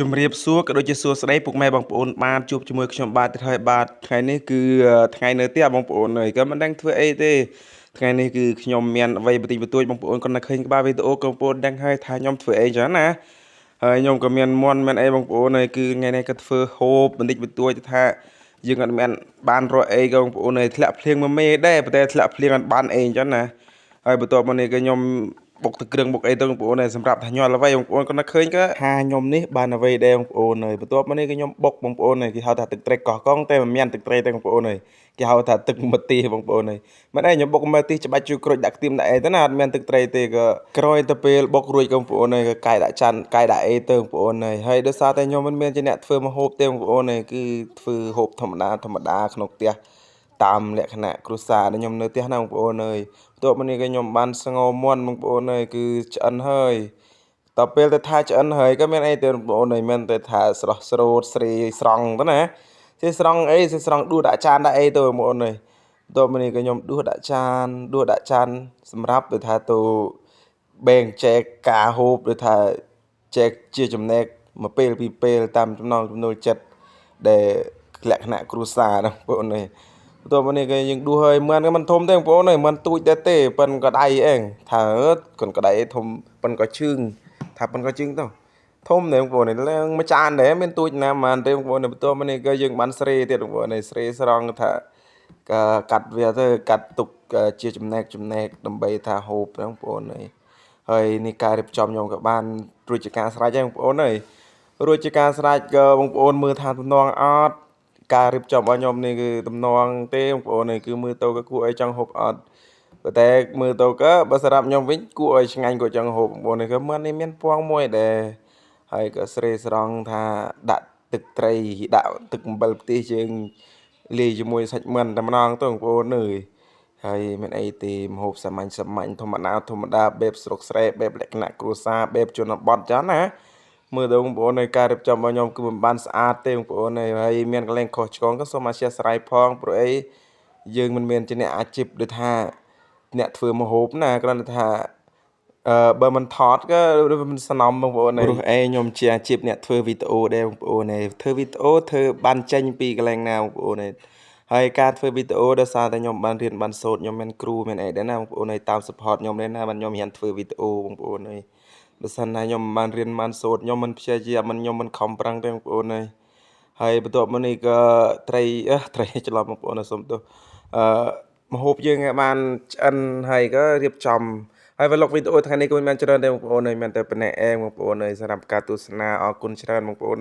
ជំរាបសួរក៏ដូចជាសួស្តីពុកម៉ែបងប្អូនបានជួបជាមួយខ្ញុំបាទទៀតហើយបាទថ្ងៃនេះគឺថ្ងៃនៅផ្ទះបងប្អូនអើយក៏មិនដឹងធ្វើអីទេថ្ងៃនេះគឺខ្ញុំមានអ្វីបន្តិចបន្តួចបងប្អូនគាត់នៅឃើញក្បាលវីដេអូក៏បងប្អូនដឹងហើយថាខ្ញុំធ្វើអីចឹងណាហើយខ្ញុំក៏មានមន់មានអីបងប្អូនហើយគឺថ្ងៃនេះក៏ធ្វើហូបបន្តិចបន្តួចថាយើងអត់មានបានរកអីក៏បងប្អូនហើយធ្លាក់ភ្លៀងមួយមេដែរប៉ុន្តែធ្លាក់ភ្លៀងអត់បានអីចឹងណាហើយបន្ទាប់មកនេះក៏ខ្ញុំបុកទឹកគ្រឿងបុកអីទៅបងប្អូនហើយសម្រាប់ថាញ៉ាល់អ្វីបងប្អូនគាត់នឹកឃើញក៏ថាខ្ញុំនេះបានអ្វីដែរបងប្អូនហើយបន្ទាប់មកនេះក៏ខ្ញុំបុកបងប្អូនហើយគេហៅថាទឹកត្រីកោះកុងតែមិនមានទឹកត្រីទេបងប្អូនហើយគេហៅថាទឹកម្ទេសបងប្អូនហើយមិនអីខ្ញុំបុកម្ទេសច្បាច់ជួយក្រូចដាក់ខ្ទឹមដាក់អីទៅណាអត់មានទឹកត្រីទេក៏ក្រោយទៅពេលបុករួចបងប្អូនហើយក៏កាយដាក់ចានកាយដាក់អីទៅបងប្អូនហើយដោយសារតែខ្ញុំមិនមានជាអ្នកធ្វើម្ហូបទេបងប្អូនហើយគឺធ្វើហូបធម្មតាក្នុងផ្ទះតាមលក្ខណៈគ្រួសារដែលខ្ញុំនៅផ្ទះណាបងប្អូនហើយបន្ទាប់មកនេះក៏ខ្ញុំបានស្ងោរមាន់បងប្អូនហើយគឺឆ្អិនហើយតទៅពេលទៅថាឆ្អិនហើយក៏មានអីទេបងប្អូនហើយមិនទៅថាស្រស់ស្រូតស្រីស្រង់ទៅណាស្រីស្រង់អីស្រីស្រង់ដួសដាក់ចានដាក់អីទៅបងប្អូនហើយបន្ទាប់មកនេះក៏ខ្ញុំដួសដាក់ចានសម្រាប់ទៅថាទៅបែងចែកការហូបឬថាចែកជាចំណែកមួយពេលពីរពេលតាមចំណង់ចំណូលចិត្តដែលលក្ខណៈគ្រួសារណាបងប្អូនហើយបន្ទាប់មកនេះក៏យើងដួសហើយមិនក៏មិនធំទេបងប្អូនហើយមិនទូចដែរទេប៉ិនក៏ដៃអេងថាកូនក៏ដៃធំប៉ិនក៏ជើងថាប៉ិនក៏ជើងទៅធំទេបងប្អូនឡើងមួយចានដែរមានទូចណាស់ប៉ុន្មានទេបងប្អូនបន្ទាប់មកនេះក៏យើងបានស្រីទៀតបងប្អូនហើយស្រីស្រង់ថាក៏កាត់វាទៅកាត់ទុកជាចំណែកដើម្បីថាហូបបងប្អូនហើយនេះការរៀបចំខ្ញុំក៏បានរួចជាការស្រេចហើយបងប្អូនហើយរួចជាការស្រេចក៏បងប្អូនមើលថាទំនងអត់ការរៀបចំរបស់ខ្ញុំនេះគឺទំនងទេបងប្អូនគឺមើលទៅក៏គួរឲ្យចង់ហូបអត់ប៉ុន្តែមើលទៅក៏បើសម្រាប់ខ្ញុំវិញគួរឲ្យឆ្ងាញ់ក៏ចង់ហូបបងប្អូនក៏មិននេះមានពងមួយដែរហើយក៏ស្រេស្រង់ថាដាក់ទឹកត្រីដាក់ទឹកអំបិលខ្ទិះយើងលាយជាមួយសាច់មិនតែម្ដងទៅបងប្អូនហើយមានអីទេម្ហូបសាមញ្ញធម្មតាបែបស្រុកស្រែបែបលក្ខណៈគ្រួសារបែបជនបទចឹងណាមើលទៅបងប្អូននៃការរៀបចំរបស់ខ្ញុំគឺមិនបានស្អាតទេបងប្អូនហើយមានកន្លែងខុសឆ្គងក៏សូមអធិស្ឋានផងព្រោះអីយើងមិនមែនជាអ្នកអាជីពដូចថាអ្នកធ្វើម្ហូបណាគ្រាន់តែថាបើមិនថតក៏មិនសំណំបងប្អូនព្រោះឯងខ្ញុំជាអាជីពអ្នកធ្វើវីដេអូដែរបងប្អូនធ្វើវីដេអូធ្វើបានចេញពីកន្លែងណាបងប្អូនហើយការធ្វើវីដេអូដោយសារតែខ្ញុំបានរៀនបានសូត្រខ្ញុំមានគ្រូមានអីដែរណាបងប្អូនតាម support ខ្ញុំដែរណាបានខ្ញុំរៀនធ្វើវីដេអូបងប្អូនបើសិនណាខ្ញុំបានរៀនបានសូត្រខ្ញុំមិនព្យាយាមខ្ញុំមិនខំប្រឹងទេបងប្អូនហើយបន្ទាប់មកនេះក៏ត្រីច្រឡំបងប្អូនសុំទោសម្ហូបយើងបានឆ្អិនហើយក៏រៀបចំហើយវឡុកវីដេអូថ្ងៃនេះក៏មិនបានច្រើនទេបងប្អូនមានតែប៉ុណ្ណេះឯងបងប្អូនសម្រាប់ការទស្សនាអរគុណច្រើនបងប្អូន